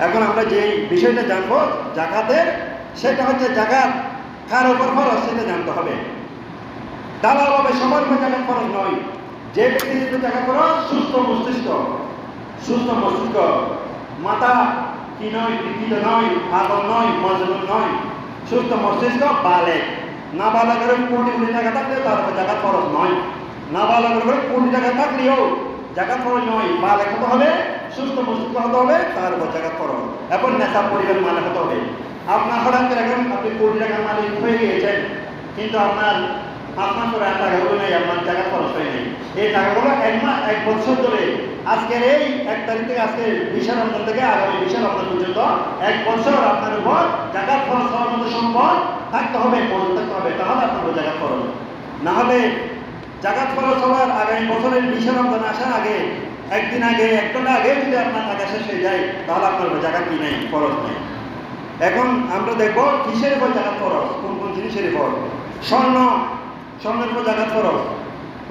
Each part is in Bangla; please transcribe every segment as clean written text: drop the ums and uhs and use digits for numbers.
এখন আমরা যে বিষয়টা জানবো জাকাতের, সেটা হচ্ছে জাকাত কার উপর খরচ সেটা জানতে হবে। দালালভাবে সবার উপর জাকাত খরচ নয়। যে ব্যক্তি যদি জাকাত খরচ সুস্থ মস্তিষ্ক, মাথা কি নয়, বিকৃত নয়, পাগল নয়, মজলুম নয়, সুস্থ মস্তিষ্ক বালেগ। না বালেগের কোটি কোটি টাকা থাকলে তার উপর জাকাত খরচ নয়। না বালেগের কোটি টাকা থাকলেও জাকাত খরচ নয়। বালেগ হতে হবে, সুস্থ মস্তিষ্ক হতে হবে, তার উপর জাকাত খরচ। এখন নেশাব পরিমাণ মালিক হতে হবে। আপনার হঠাৎ করে এখন আপনি কোটি টাকার মালিক হয়ে গিয়েছেন, কিন্তু আপনার 5 মাস পরে আর টাকাগুলো নেই, আপনার জাকাত খরচ হয় নাই। এই টাকাগুলো এক বছর ধরে, আজকের এই 1 তারিখ থেকে আজকে 20 রমজান থেকে আগামী 20 রমজান পর্যন্ত 1 বছর আপনার উপর জাকাত খরচ হওয়ার মতো সম্পদ থাকতে হবে, মজুদ থাকতে হবে, তাহলে আপনার উপর জাকাত খরচ। না হলে জাকাত খরচ হওয়ার আগামী বছরের 20 রমজান আসার আগে, একদিন আগে, 1 ঘন্টা আগে যদি আপনার টাকা শেষ হয়ে যায়, তাহলে আপনার উপর জাকাত কি নেই, খরচ নেই। এখন আমরা দেখব কিসের উপর জাকাত খরচ, কোন কোন জিনিসের উপর। স্বর্ণের উপর জাকাত খরচ,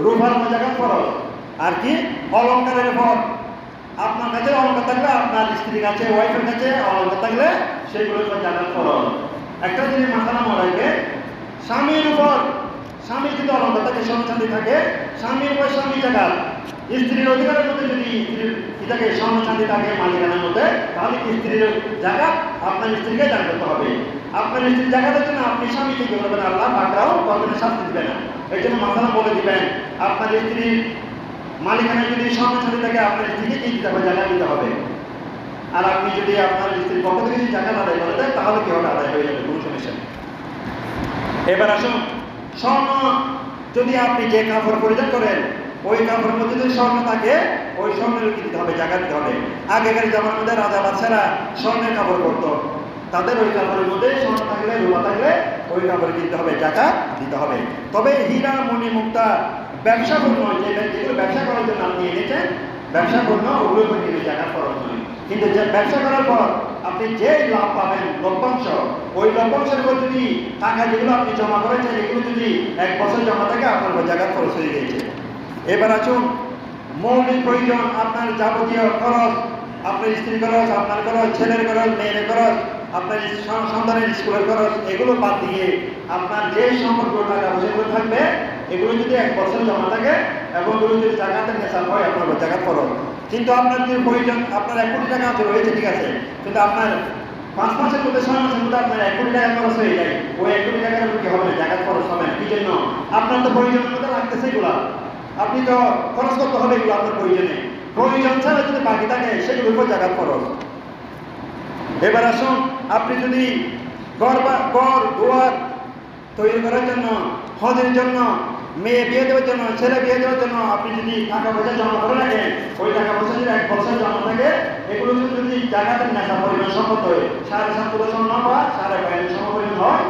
রূপার উপর জাকাত খরচ, আর কি অলংকারের উপর। আপনার কাছে অলংকার থাকলে, আপনার স্ত্রীর কাছে, ওয়াইফের কাছে অলংকার থাকলে সেইগুলোর উপর জাকাত খরচ। একটা জিনিস মাথা নামা রাখবে, স্বামীর উপর, স্বামীর যদি অলংকার থাকে, স্বর্ণ চাঁদি থাকে, স্বামীর উপর স্বামী জাকাত। স্ত্রীর অধিকারের মধ্যে যদি স্ত্রীর কি থাকে, স্বর্ণ চাঁদি থাকে মালিকানার মধ্যে, তাহলে স্ত্রীর জাকাত আপনার স্ত্রীকে দান করতে হবে। আপনার স্ত্রীর জাকাতের জন্য আপনি স্বামীকে কি করবেন, আল্লাহ পাকরাও করবেন, শাস্তি দিবে না। এই জন্য মাথানা বলে দিবেন, আপনার স্ত্রীর মালিকানায় যদি স্বর্ণ চাঁদি থাকে, আপনার স্ত্রীকে কি দিতে হবে, জাকাত দিতে হবে। আর আপনি যদি আপনার স্ত্রীর পক্ষ থেকে জাকাত আদায় করে দেন, তাহলে কি হবে, আদায় হয়ে যাবে, কোনো সমস্যা নেই। এবার আসুন, স্বর্ণ যদি আপনি যে কাপড় পরিধান করেন, ওই কাপড়ের মধ্যে যদি স্বর্ণ থাকে, ওই স্বর্ণের কি দিতে হবে, জাকাত দিতে হবে। আগেকার জামানার মধ্যে রাজা বাদশারা স্বর্ণের কাপড় পরতো, তাদের ওই কাপড়ের মধ্যে স্বর্ণ থাকলে, রূপা থাকলে ওই কাপড়ে দিতে হবে, জাকাত দিতে হবে। তবে হীরা, মণি, মুক্তা ব্যবসা পণ্য, যেগুলো ব্যবসা করার জন্য আপনি এনেছেন, ব্যবসা পণ্য, ওগুলো করে কিনে জাকাত খরচ নয়। কিন্তু যে ব্যবসা করার পর আপনি যে লাভ পাবেন, লভ্যাংশ, ওই লভ্যাংশের উপর যদি টাকা যেগুলো আপনি জমা করেছেন, এগুলো যদি 1 বছর জমা থাকে, আপনার জাকাত খরচ হয়ে গেছে। এবার আসুন, মৌলিক প্রয়োজন, আপনার যাবতীয় খরচ, আপনার স্ত্রীর খরচ, আপনার খরচ, ছেলের খরচ, মেয়ের খরচ, আপনার সন্তানের স্কুলের খরচ, এগুলো বাদ দিয়ে আপনার যে সম্পদগুলো টাকা পয়সাগুলো থাকবে, এগুলো যদি 1 বছর জমা থাকে এবং এগুলো যদি জাকাতের নেশাব হয়, আপনার জাকাত খরচ। কিন্তু আপনার যে প্রয়োজন, আপনার 1 কোটি টাকা আছে রয়েছে, ঠিক আছে, কিন্তু আপনার 5 মাসের মধ্যে, 6 মাসের মধ্যে আপনার 1 কোটি টাকা খরচ হয়ে যায়, ওই 1 কোটি টাকার উপর কি হবে না, জাকাত খরচ হবে না। কি জন্য? আপনার তো প্রয়োজনের মধ্যে লাগতেছে এগুলা, আপনি তো খরচ করতে হবে এগুলো আপনার প্রয়োজনে। প্রয়োজন ছাড়া যদি বাকি থাকে, সেগুলোর উপর জাকাত খরচ। এবার আসুন, আপনি যদি ঘর দুয়ার তৈরি করার জন্য, হজের জন্য, মেয়ে বিয়ে দেওয়ার জন্য, ছেলে বিয়ে দেওয়ার জন্য আপনি যদি টাকা পয়সা জমা করে রাখেন, ওই টাকা পয়সা যদি 1 বছর জমা থাকে, এগুলো যদি জাকাতের নেশা পরিমাণ সম্পদ হয়, 7.5 তোলা স্বর্ণ বা 5.5 সম পরিমাণ হয়,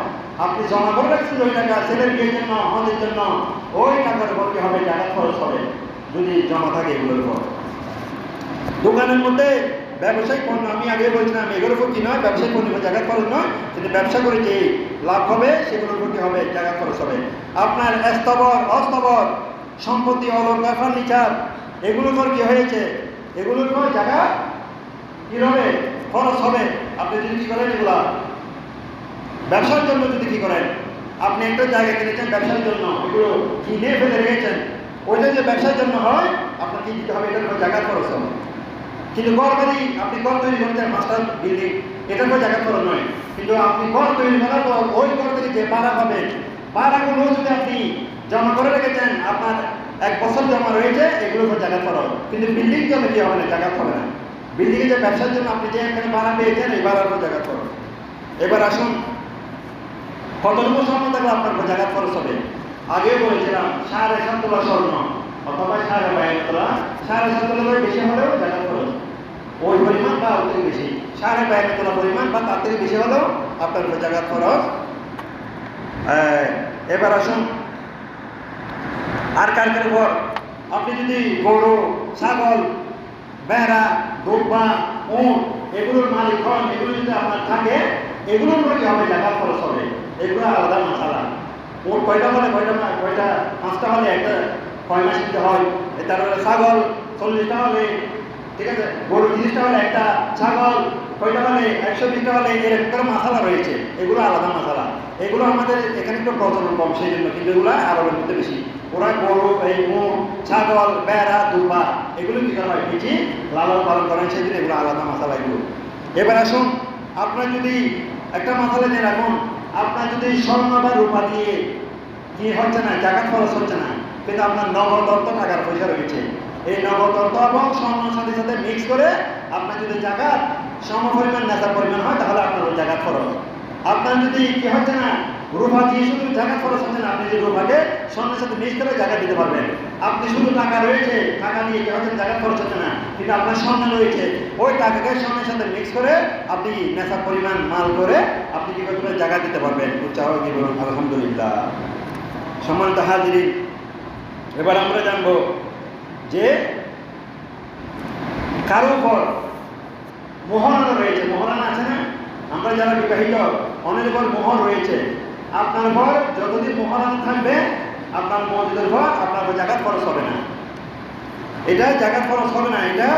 আপনি জমা করে রাখছেন ওই টাকা ছেলের বিয়ের জন্য, হজের জন্য, ওই টাকার উপর কি হবে, জাকাত খরচ হবে যদি জমা থাকে এগুলোর উপর। দোকানের মধ্যে ব্যবসায়িক পণ্য, আমি আগে বলছিলাম, এগুলোর উপর কি নয়, ব্যবসায়িক পণ্য জাকাত খরচ নয়, কিন্তু ব্যবসা করে যে লাভ হবে সেগুলোর উপর কি হবে, জাকাত খরচ হবে। আপনার অস্থাবর সম্পত্তি, অলংকার, ফার্নিচার, এগুলোর উপর কি হয়েছে, এগুলোর উপর জাকাত কি হবে, খরচ হবে। আপনি যদি কি করেন, এগুলা ব্যবসার জন্য যদি কি করেন, আপনি একটা জায়গা কিনেছেন ব্যবসার জন্য, এগুলো কিনে ফেলে রেখেছেন, ওইটা যে ব্যবসার জন্য হয়, আপনার কি দিতে হবে, এটার উপর জাকাত খরচ হবে। কিন্তু ঘর বাড়ি, আপনি ঘর তৈরি করছেন, মাস্টার বিল্ডিং, এটার উপর জাকাত খরচ নয়। কিন্তু আপনি ঘর তৈরি করার পর ওই ঘর থেকে যে ভাড়া হবে, ভাড়াগুলো যদি আপনি জমা করে রেখেছেন, আপনার 1 বছর জমা রয়েছে, এগুলোর উপর জাকাত খরচ। কিন্তু বিল্ডিং জন্য কি হবে না, জাকাত হবে না। বিল্ডিংয়ে যে ব্যবসার জন্য আপনি যে এখানে ভাড়া পেয়েছেন, এই ভাড়ার উপর জাকাত খরচ। এবার আসুন, কতটুকু স্বর্ণ থাকলে আপনার উপর জাকাত খরচ হবে। আগেও বলেছিলাম 7.5 তোলা স্বর্ণ অথবা 52 তোলা, 7.5 তোলার বেশি হলেও জাকাত খরচ, ওই পরিমাণ বা ওর থেকে বেশি, 52 তোলা পরিমাণ বা তার থেকে বেশি হলেও আপনার উপর জাকাত খরচ। এবার আসুন, আর কার উপর, আপনি যদি গরু, ছাগল, ভেড়া, দুব্বা, উট, এগুলোর মালিক হন, এগুলো যদি আপনার থাকে, এগুলোর উপর কি হবে, জাকাত খরচ হবে। এগুলো আলাদা মশালা। উট কয়টা হলে, 5টা হলে একটা 6 মাস দিতে হয়। তারপরে ছাগল 40টা হলে ঠিক আছে, গরু 30 টাকা হলে একটা, ছাগল কয়টা হলে 120 টাকা হলে, এরকম করে মশালা রয়েছে, এগুলো আলাদা মশালা। এগুলো আমাদের এখানে একটু প্রচলন কম, সেই জন্য, কিন্তু এগুলো আরবের মধ্যে বেশি। ওরা গরু, এই উট, ছাগল, বেড়া, দুপা এগুলো কি করা হয়, বেশি লালন পালন করেন, সেই জন্য এগুলো আলাদা মশালা এগুলো। এবার আসুন, আপনার যদি একটা মশালা নিয়ে রাখুন, আপনার যদি স্বর্ণ বা রূপা দিয়ে কি হচ্ছে না, জাকাত খরচ হচ্ছে না, কিন্তু আপনার নগদ অর্থ টাকার পয়সা রয়েছে, এই নগদ অর্থ এবং স্বর্ণের সাথে সাথে মিক্স করে আপনার যদি জাকাত সম পরিমাণ নেশার পরিমাণ হয়, তাহলে আপনার ওই জাকাত খরচ। আপনার যদি কি হচ্ছে না, রূপা দিয়ে শুধু জাকাত খরচ হচ্ছে না, আপনি যদি রূপাকে স্বর্ণের সাথে মিক্স করে জাকাত দিতে পারবেন। আপনি শুধু টাকা রয়েছে, টাকা দিয়ে কি হচ্ছে, জাকাত খরচ হচ্ছে না, কিন্তু আপনার স্বর্ণ রয়েছে, ওই টাকাকে স্বর্ণের সাথে মিক্স করে আপনি নেশার পরিমাণ মাল করে আপনি কি করতে পারবেন, জাকাত দিতে পারবেন। উচ্চারণ কি বলুন, আলহামদুলিল্লাহ। সম্মানিত হাজিরিন, এবার আমরা জানবো যে কারো উপর মোহরানা রয়েছে, মোহরানা আছে না, আমরা যারা বিবাহিত অনেক উপর মোহর রয়েছে। আপনার উপর যতদিন মোহরানা থাকবে, আপনার মসজিদের উপর আপনার জাকাত খরচ হবে না, এটা জাকাত খরচ হবে না। এটা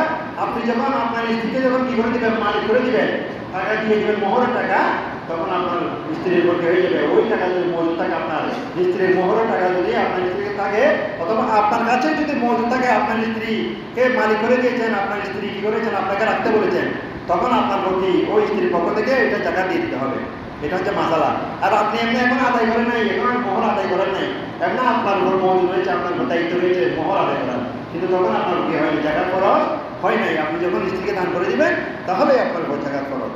আপনি যখন আপনার স্ত্রীকে যখন কি করে দিবেন, মালিক করে দিবেন, টাকা দিয়ে দিবেন মোহরের টাকা, তখন আপনার স্ত্রীর উপর হয়ে যাবে। ওই টাকা যদি মজুদ থাকে, আপনার স্ত্রীর মোহরের টাকা যদি আপনার স্ত্রীকে থাকে, অথবা আপনার কাছে যদি মজুদ থাকে, আপনার স্ত্রীকে মালিক করে দিয়েছেন, আপনার স্ত্রী কি করেছেন, আপনাকে রাখতে বলেছেন, তখন আপনার প্রতি ওই স্ত্রীর পক্ষ থেকে এটা জাকাত দিয়ে দিতে হবে। এটা হচ্ছে মাসালা। আর আপনি এমনি এখন আদায় করেন নাই, এখন মোহর আদায় করেন নাই, এমনি আপনার উপর মজুদ রয়েছে, আপনার দায়িত্ব রয়েছে মোহর আদায় করার, কিন্তু তখন আপনার কি হয়নি, জাকাত খরচ হয় নাই। আপনি যখন স্ত্রীকে দান করে দিবেন, তাহলে আপনার উপর জাকাত খরচ।